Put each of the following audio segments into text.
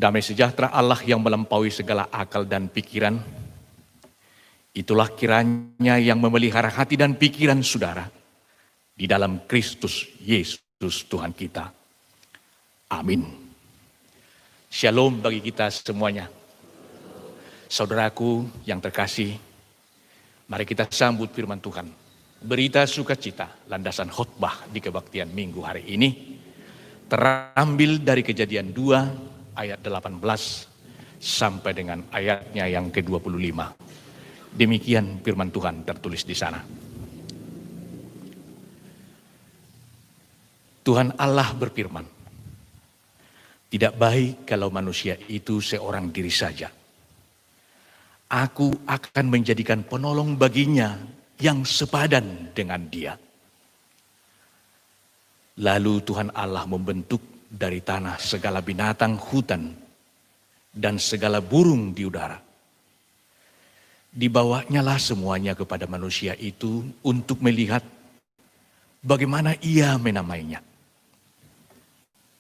Damai sejahtera Allah yang melampaui segala akal dan pikiran, itulah kiranya yang memelihara hati dan pikiran saudara di dalam Kristus Yesus Tuhan kita. Amin. Shalom bagi kita semuanya. Saudaraku yang terkasih, mari kita sambut firman Tuhan. Berita sukacita, landasan khotbah di kebaktian minggu hari ini terambil dari Kejadian 2 ayat 18 sampai dengan ayatnya yang ke-25. Demikian firman Tuhan tertulis di sana. Tuhan Allah berfirman, "Tidak baik kalau manusia itu seorang diri saja. Aku akan menjadikan penolong baginya yang sepadan dengan dia." Lalu Tuhan Allah membentuk dari tanah segala binatang hutan dan segala burung di udara. Dibawanyalah semuanya kepada manusia itu untuk melihat bagaimana ia menamainya.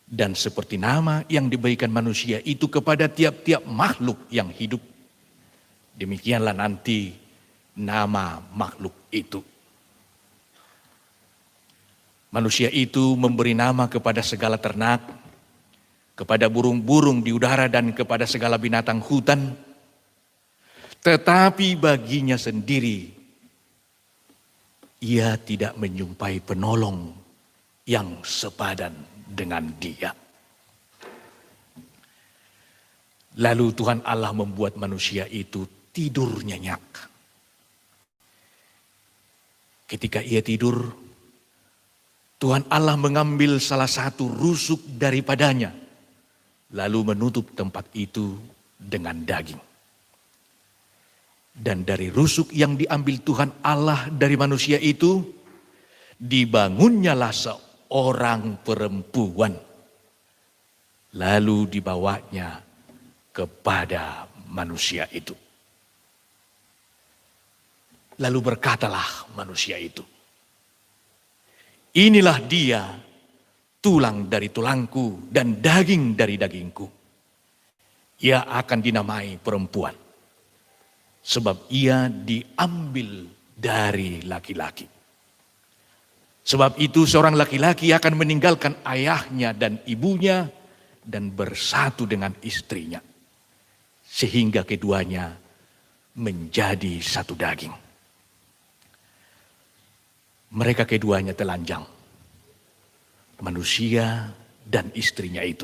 Dan seperti nama yang diberikan manusia itu kepada tiap-tiap makhluk yang hidup, demikianlah nanti nama makhluk itu. Manusia itu memberi nama kepada segala ternak, kepada burung-burung di udara dan kepada segala binatang hutan. Tetapi baginya sendiri, ia tidak menyumpai penolong yang sepadan dengan dia. Lalu Tuhan Allah membuat manusia itu tidur nyenyak. Ketika ia tidur, Tuhan Allah mengambil salah satu rusuk daripadanya, lalu menutup tempat itu dengan daging. Dan dari rusuk yang diambil Tuhan Allah dari manusia itu, dibangunnyalah seorang perempuan, lalu dibawanya kepada manusia itu. Lalu berkatalah manusia itu, "Inilah dia, tulang dari tulangku dan daging dari dagingku. Ia akan dinamai perempuan, sebab ia diambil dari laki-laki. Sebab itu seorang laki-laki akan meninggalkan ayahnya dan ibunya dan bersatu dengan istrinya, sehingga keduanya menjadi satu daging. Mereka keduanya telanjang, manusia dan istrinya itu.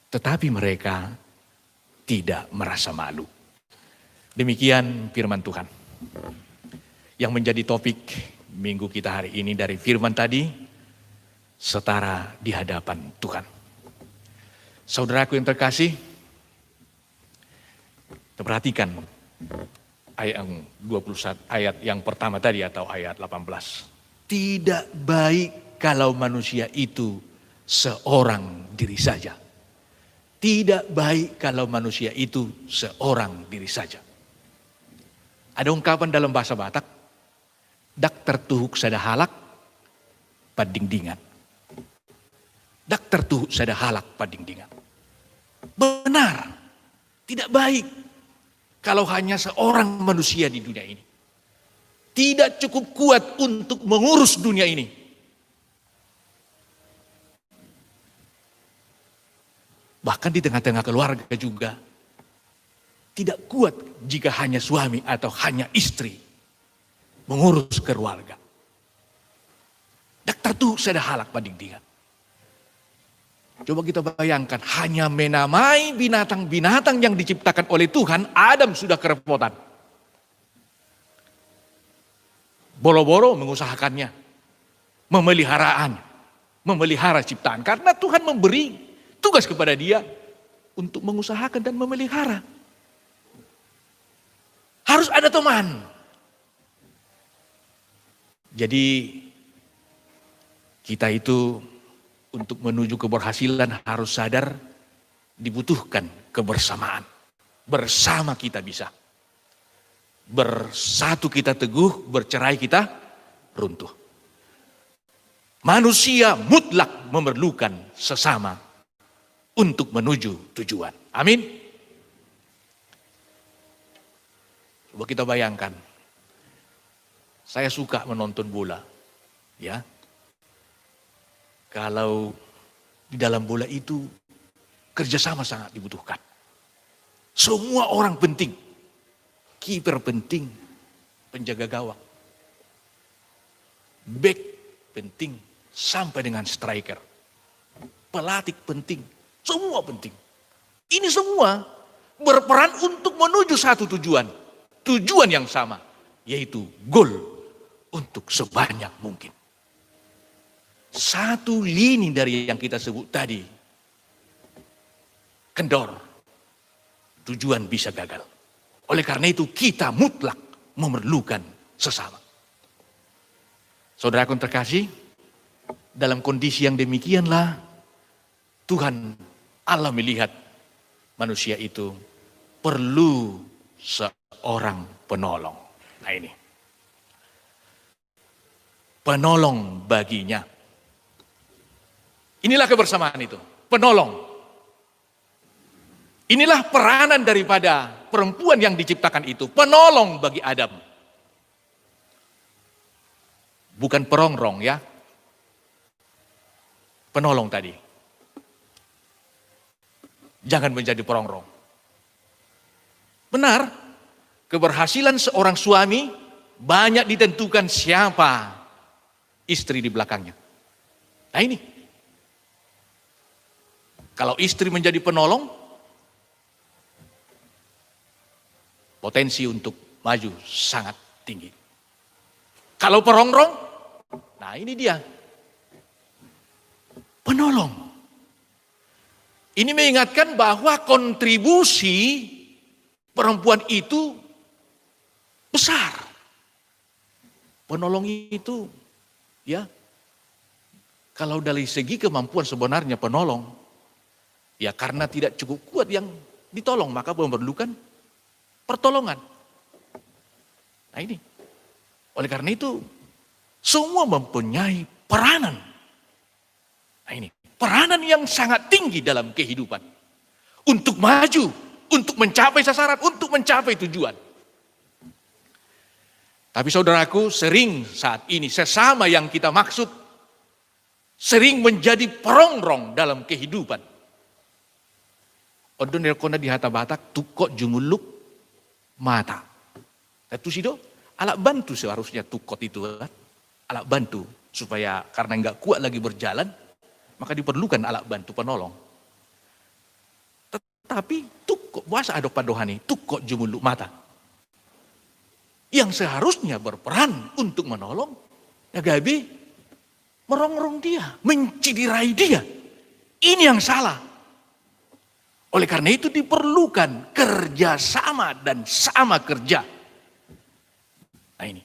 Tetapi mereka tidak merasa malu." Demikian firman Tuhan yang menjadi topik minggu kita hari ini dari firman tadi, setara di hadapan Tuhan. Saudaraku yang terkasih, kita perhatikan ayat yang 21, ayat yang pertama tadi atau ayat 18. Tidak baik kalau manusia itu seorang diri saja. Tidak baik kalau manusia itu seorang diri saja. Ada ungkapan dalam bahasa Batak, dak tertuhuk sada halak padingdingan. Dak tertuhuk sada halak padingdingan. Benar, tidak baik kalau hanya seorang manusia di dunia ini. Tidak cukup kuat untuk mengurus dunia ini. Bahkan di tengah-tengah keluarga juga tidak kuat jika hanya suami atau hanya istri mengurus keluarga. Dak tertuhuk sada halak padingdingan. Coba kita bayangkan, hanya menamai binatang-binatang yang diciptakan oleh Tuhan, Adam sudah kerepotan. Boro-boro mengusahakannya, memelihara ciptaan. Karena Tuhan memberi tugas kepada dia untuk mengusahakan dan memelihara. Harus ada teman. Jadi kita itu untuk menuju keberhasilan harus sadar dibutuhkan kebersamaan. Bersama kita bisa. Bersatu kita teguh, bercerai kita runtuh. Manusia mutlak memerlukan sesama untuk menuju tujuan. Amin. Coba kita bayangkan, saya suka menonton bola, ya. Kalau di dalam bola itu kerjasama sangat dibutuhkan. Semua orang penting, kiper penting, penjaga gawang, back penting, sampai dengan striker, pelatih penting, semua penting. Ini semua berperan untuk menuju satu tujuan, tujuan yang sama, yaitu gol untuk sebanyak mungkin. Satu lini dari yang kita sebut tadi kendor, tujuan bisa gagal. Oleh karena itu kita mutlak memerlukan sesama. Saudaraku terkasih, dalam kondisi yang demikianlah Tuhan Allah melihat manusia itu perlu seorang penolong. Nah ini, penolong baginya. Inilah kebersamaan itu, penolong. Inilah peranan daripada perempuan yang diciptakan itu, penolong bagi Adam. Bukan perongrong ya, penolong tadi. Jangan menjadi perongrong. Benar, keberhasilan seorang suami banyak ditentukan siapa istri di belakangnya. Nah ini, kalau istri menjadi penolong, potensi untuk maju sangat tinggi. Kalau perongrong, nah ini dia, penolong. Ini mengingatkan bahwa kontribusi perempuan itu besar. Penolong itu, ya, kalau dari segi kemampuan sebenarnya penolong, ya karena tidak cukup kuat yang ditolong, maka memerlukan pertolongan. Nah ini, oleh karena itu semua mempunyai peranan. Nah ini, peranan yang sangat tinggi dalam kehidupan. Untuk maju, untuk mencapai sasaran, untuk mencapai tujuan. Tapi saudaraku, sering saat ini sesama yang kita maksud sering menjadi perongrong dalam kehidupan. Odon nelkona di hata batak tukok jumuluk mata. Itu sih do, alat bantu seharusnya tukot itu kan. Alat bantu supaya karena nggak kuat lagi berjalan, maka diperlukan alat bantu penolong. Tetapi tukok bahasa ado padohani, tukok jumuluk mata. Yang seharusnya berperan untuk menolong, ya gabi merongrong dia, menciderai dia. Ini yang salah. Oleh karena itu diperlukan kerjasama dan sama kerja. Nah ini.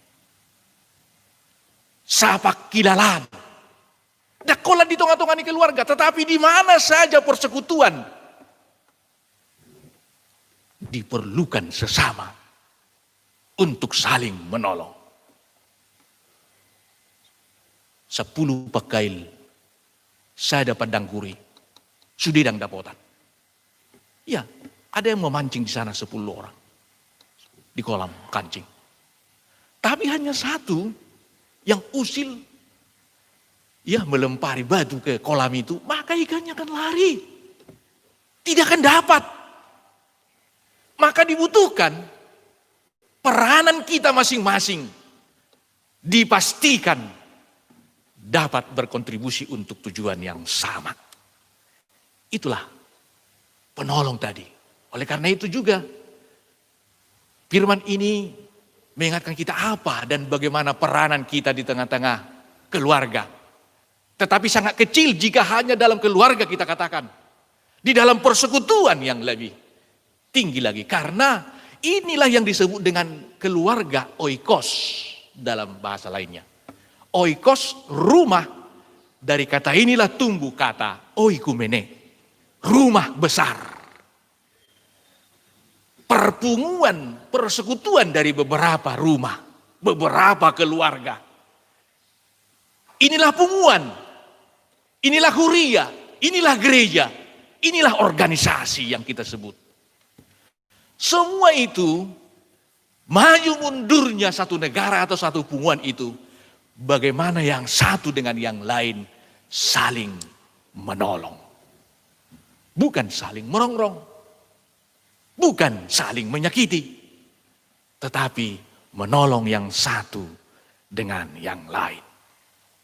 Sapak kilalan. Dakola di tengah-tengah keluarga, tetapi di mana saja persekutuan. Diperlukan sesama untuk saling menolong. 10 pakail saya dapat dangkuri, sudedang dapotan. Ya, ada yang memancing di sana 10 orang di kolam kancing. Tapi hanya satu yang usil, ya melempari batu ke kolam itu, maka ikannya akan lari. Tidak akan dapat. Maka dibutuhkan peranan kita masing-masing dipastikan dapat berkontribusi untuk tujuan yang sama. Itulah penolong tadi. Oleh karena itu juga firman ini mengingatkan kita apa dan bagaimana peranan kita di tengah-tengah keluarga. Tetapi sangat kecil jika hanya dalam keluarga kita katakan. Di dalam persekutuan yang lebih tinggi lagi. Karena inilah yang disebut dengan keluarga oikos dalam bahasa lainnya. Oikos rumah, dari kata inilah tumbuh kata oikumene. Rumah besar. Perpunguan, persekutuan dari beberapa rumah, beberapa keluarga. Inilah punguan, inilah huria, inilah gereja. Inilah organisasi yang kita sebut. Semua itu, maju mundurnya satu negara atau satu hubungan itu, bagaimana yang satu dengan yang lain saling menolong. Bukan saling merongrong, bukan saling menyakiti, tetapi menolong yang satu dengan yang lain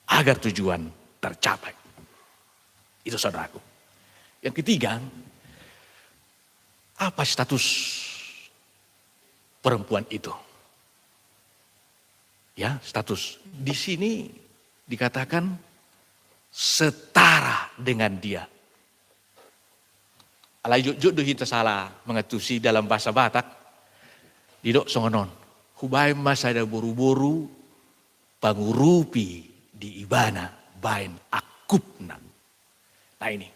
agar tujuan tercapai. Itu saudaraku. Yang ketiga, apa status perempuan itu? Ya, status. Di sini dikatakan setara dengan dia. Alai jodoh kita salah mengetusi dalam bahasa Batak. Didok songonon. Hubai mas ada boru-boru pangurupi di ibana bain akupna. Nah ini.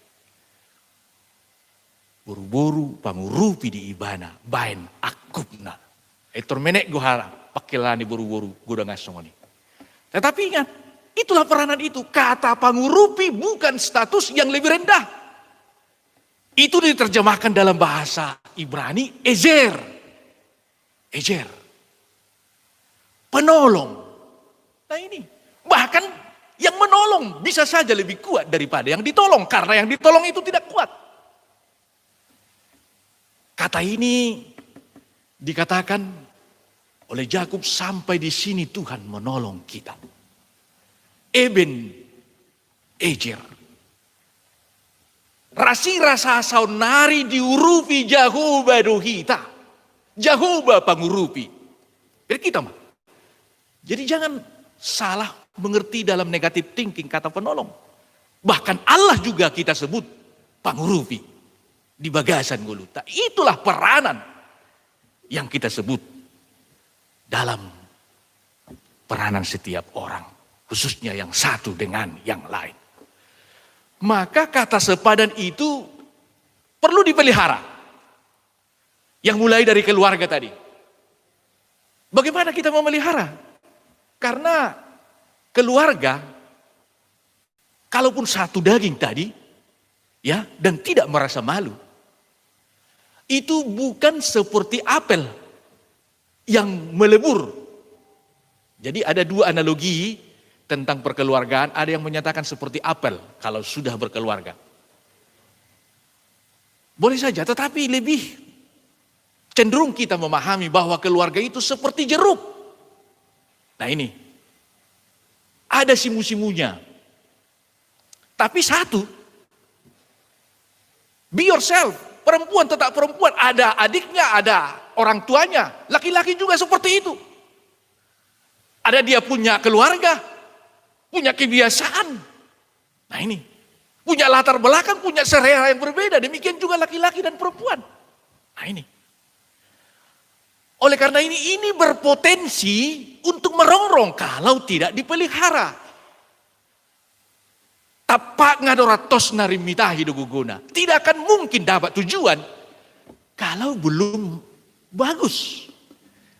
Boru-boru pangurupi di ibana bain akupna. Etor menek gohara pakilani boru-boru gudang songoni. Tetapi ingat, itulah peranan itu. Kata pangurupi bukan status yang lebih rendah. Itu diterjemahkan dalam bahasa Ibrani ezer. Ezer. Penolong. Nah ini. Bahkan yang menolong bisa saja lebih kuat daripada yang ditolong. Karena yang ditolong itu tidak kuat. Kata ini dikatakan oleh Yakub sampai di sini Tuhan menolong kita. Eben ejer. Rasi rasa saunari diurupi Jahuba dohita. Jahuba pangurupi. Jadi kita mah. Jadi jangan salah mengerti dalam negatif thinking kata penolong. Bahkan Allah juga kita sebut pangurupi. Di bagasan guluta. Itulah peranan yang kita sebut dalam peranan setiap orang. Khususnya yang satu dengan yang lain. Maka kata sepadan itu perlu dipelihara. Yang mulai dari keluarga tadi. Bagaimana kita memelihara? Karena keluarga, kalaupun satu daging tadi, ya, dan tidak merasa malu, itu bukan seperti apel yang melebur. Jadi ada dua analogi tentang perkeluargaan, ada yang menyatakan seperti apel kalau sudah berkeluarga. Boleh saja, tetapi lebih cenderung kita memahami bahwa keluarga itu seperti jeruk. Nah ini, ada simu-simunya. Tapi satu, be yourself, perempuan tetap perempuan, ada adiknya, ada orang tuanya, laki-laki juga seperti itu. Ada dia punya keluarga, punya kebiasaan. Nah ini, punya latar belakang, punya selera yang berbeda. Demikian juga laki-laki dan perempuan. Nah ini. Oleh karena ini berpotensi untuk merongrong kalau tidak dipelihara. Tapak ngadoratos narimitahi duguguna. Tidak akan mungkin dapat tujuan kalau belum bagus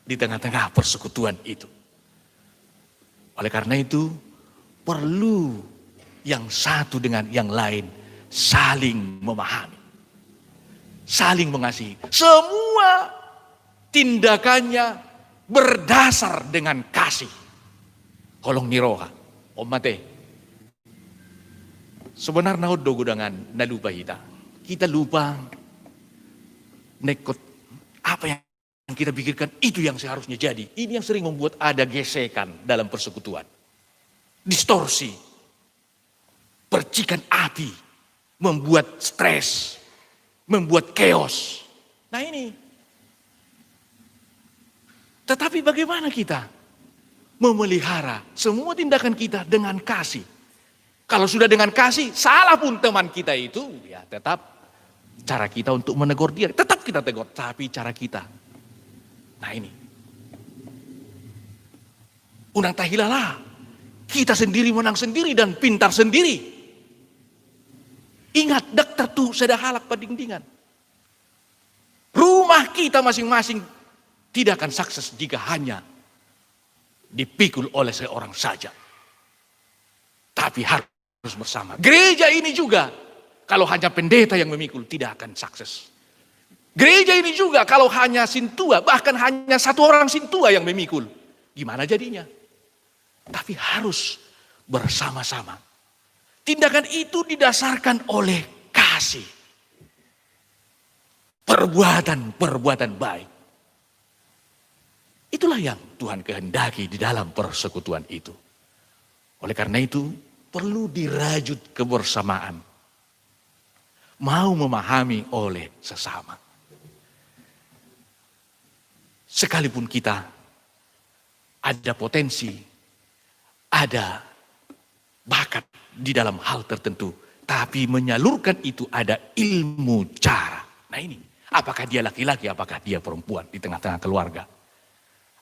di tengah-tengah persekutuan itu. Oleh karena itu perlu yang satu dengan yang lain saling memahami. Saling mengasihi. Semua tindakannya berdasar dengan kasih. Kolong niroha. Om mate. Sebenarnya do gudangan nalupa kita. Kita lupa nekot apa yang kita pikirkan itu yang seharusnya jadi. Ini yang sering membuat ada gesekan dalam persekutuan. Distorsi. Percikan api. Membuat stres. Membuat chaos. Nah ini. Tetapi bagaimana kita memelihara semua tindakan kita dengan kasih? Kalau sudah dengan kasih, salah pun teman kita itu, ya tetap cara kita untuk menegur dia. Tetap kita tegur, tapi cara kita. Nah ini. Unang tahilalah. Kita sendiri menang sendiri dan pintar sendiri. Ingat, dokter tuh sudah halak padingdingan. Rumah kita masing-masing tidak akan sukses jika hanya dipikul oleh seorang saja. Tapi harus bersama. Gereja ini juga kalau hanya pendeta yang memikul, tidak akan sukses. Gereja ini juga kalau hanya sintua, bahkan hanya satu orang sintua yang memikul, gimana jadinya? Tapi harus bersama-sama. Tindakan itu didasarkan oleh kasih. Perbuatan-perbuatan baik. Itulah yang Tuhan kehendaki di dalam persekutuan itu. Oleh karena itu, perlu dirajut kebersamaan. Mau memahami oleh sesama. Sekalipun kita ada potensi, ada bakat di dalam hal tertentu, tapi menyalurkan itu ada ilmu cara. Nah ini, apakah dia laki-laki, apakah dia perempuan di tengah-tengah keluarga?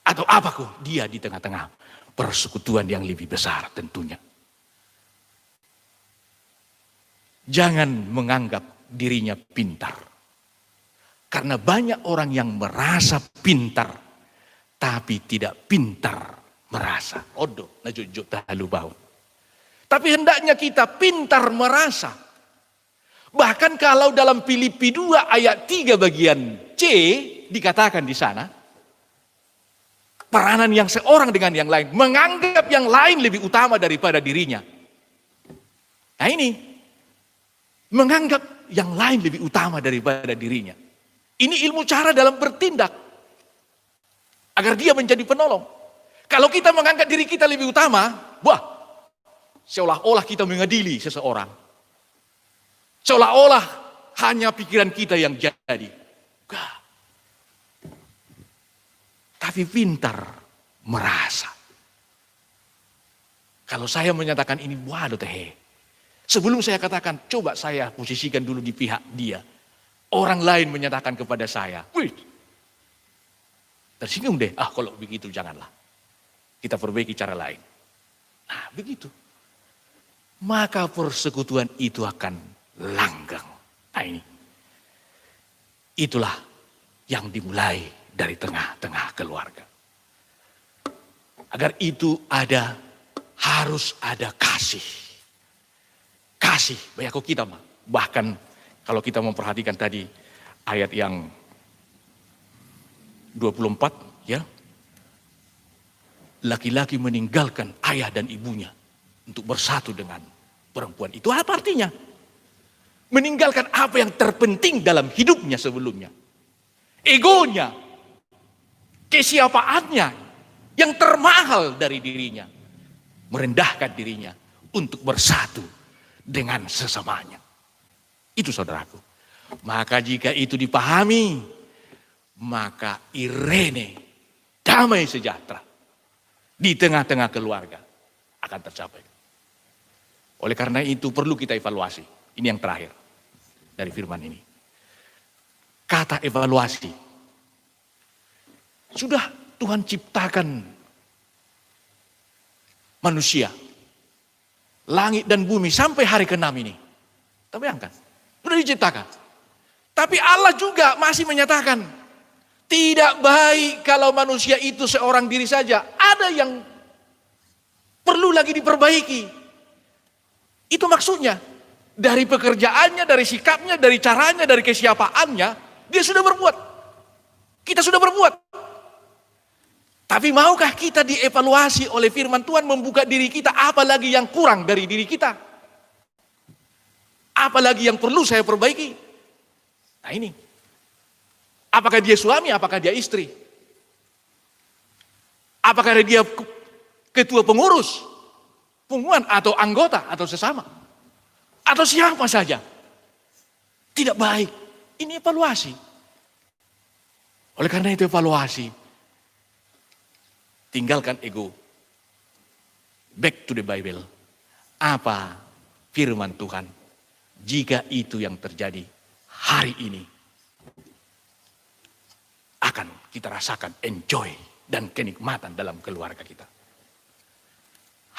Atau apakah dia di tengah-tengah persekutuan yang lebih besar tentunya. Jangan menganggap dirinya pintar. Karena banyak orang yang merasa pintar, tapi tidak pintar merasa. Odo, najujuk tahalu bau. Tapi hendaknya kita pintar merasa. Bahkan kalau dalam Filipi 2 ayat 3 bagian C dikatakan di sana, peranan yang seorang dengan yang lain, menganggap yang lain lebih utama daripada dirinya. Nah ini, menganggap yang lain lebih utama daripada dirinya. Ini ilmu cara dalam bertindak. Agar dia menjadi penolong. Kalau kita menganggap diri kita lebih utama, wah, seolah-olah kita mengadili seseorang. Seolah-olah hanya pikiran kita yang jadi. Enggak. Tapi pintar merasa. Kalau saya menyatakan ini, waduh teh. Sebelum saya katakan, coba saya posisikan dulu di pihak dia. Orang lain menyatakan kepada saya, wih, tersinggung deh. Ah kalau begitu janganlah. Kita perbaiki cara lain. Nah begitu. Maka persekutuan itu akan langgeng. Nah ini. Itulah yang dimulai dari tengah-tengah keluarga. Agar itu ada, harus ada kasih. Kasih, banyak kita mah. Bahkan kalau kita memperhatikan tadi ayat yang 24 ya. Laki-laki meninggalkan ayah dan ibunya untuk bersatu dengan perempuan. Itu apa artinya? Meninggalkan apa yang terpenting dalam hidupnya sebelumnya. Egonya, kesiapaannya, yang termahal dari dirinya. Merendahkan dirinya untuk bersatu dengan sesamanya. Itu saudaraku. Maka jika itu dipahami, maka irene, damai sejahtera di tengah-tengah keluarga akan tercapai. Oleh karena itu perlu kita evaluasi. Ini yang terakhir dari firman ini. Kata evaluasi. Sudah Tuhan ciptakan manusia, langit dan bumi sampai hari ke-6 ini. Tapi bayangkan. Sudah diciptakan. Tapi Allah juga masih menyatakan, tidak baik kalau manusia itu seorang diri saja. Ada yang perlu lagi diperbaiki. Itu maksudnya. Dari pekerjaannya, dari sikapnya, dari caranya, dari kesiapaannya, dia sudah berbuat. Kita sudah berbuat. Tapi maukah kita dievaluasi oleh firman Tuhan, membuka diri kita, apalagi yang kurang dari diri kita? Apalagi yang perlu saya perbaiki? Nah ini. Apakah dia suami, apakah dia istri? Apakah dia ketua pengurus? Pengumuman atau anggota atau sesama? Atau siapa saja? Tidak baik. Ini evaluasi. Oleh karena itu evaluasi. Tinggalkan ego. Back to the Bible. Apa firman Tuhan? Jika itu yang terjadi hari ini, akan kita rasakan enjoy dan kenikmatan dalam keluarga kita.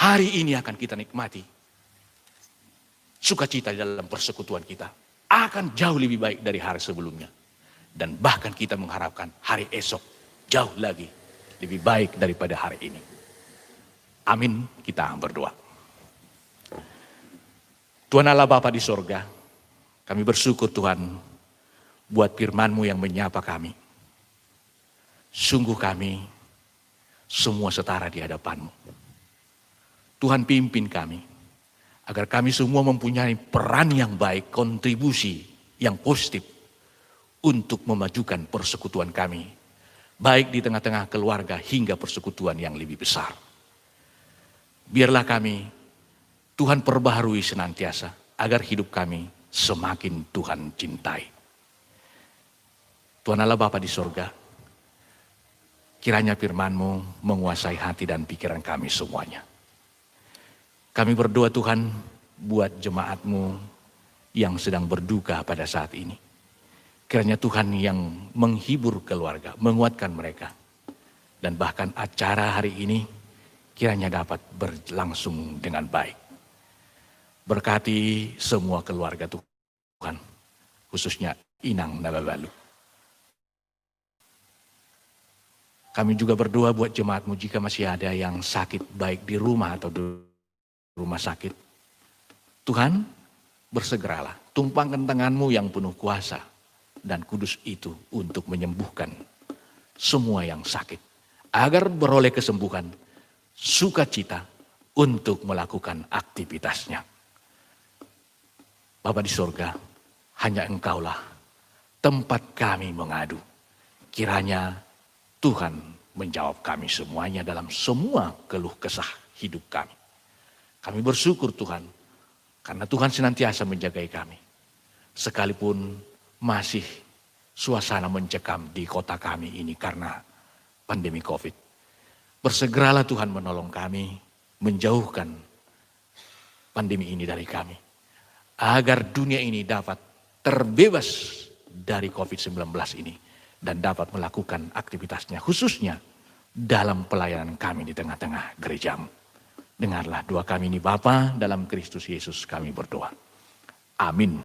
Hari ini akan kita nikmati sukacita dalam persekutuan kita. Akan jauh lebih baik dari hari sebelumnya. Dan bahkan kita mengharapkan hari esok jauh lagi lebih baik daripada hari ini. Amin, kita berdoa. Tuhan Allah Bapa di sorga, Kami bersyukur Tuhan buat firman-Mu yang menyapa kami. Sungguh kami semua setara di hadapan-Mu. Tuhan pimpin kami, agar kami semua mempunyai peran yang baik, kontribusi yang positif untuk memajukan persekutuan kami, baik di tengah-tengah keluarga hingga persekutuan yang lebih besar. Biarlah kami, Tuhan perbaharui senantiasa, agar hidup kami semakin Tuhan cintai. Tuhan Allah Bapa di sorga, kiranya firman-Mu menguasai hati dan pikiran kami semuanya. Kami berdoa Tuhan buat jemaat-Mu yang sedang berduka pada saat ini. Kiranya Tuhan yang menghibur keluarga, menguatkan mereka. Dan bahkan acara hari ini kiranya dapat berlangsung dengan baik. Berkati semua keluarga Tuhan, khususnya Inang Nababalu. Kami juga berdoa buat jemaat-Mu jika masih ada yang sakit baik di rumah atau di rumah sakit. Tuhan, bersegeralah, tumpangkan tangan-Mu yang penuh kuasa dan kudus itu untuk menyembuhkan semua yang sakit. Agar beroleh kesembuhan, sukacita untuk melakukan aktivitasnya. Bapa di sorga, hanya Engkaulah tempat kami mengadu. Kiranya Tuhan menjawab kami semuanya dalam semua keluh kesah hidup kami. Kami bersyukur Tuhan, karena Tuhan senantiasa menjagai kami. Sekalipun masih suasana mencekam di kota kami ini karena pandemi COVID. Bersegeralah Tuhan menolong kami, menjauhkan pandemi ini dari kami. Agar dunia ini dapat terbebas dari COVID-19 ini. Dan dapat melakukan aktivitasnya khususnya dalam pelayanan kami di tengah-tengah gereja-Mu. Dengarlah doa kami ini Bapa, dalam Kristus Yesus kami berdoa. Amin.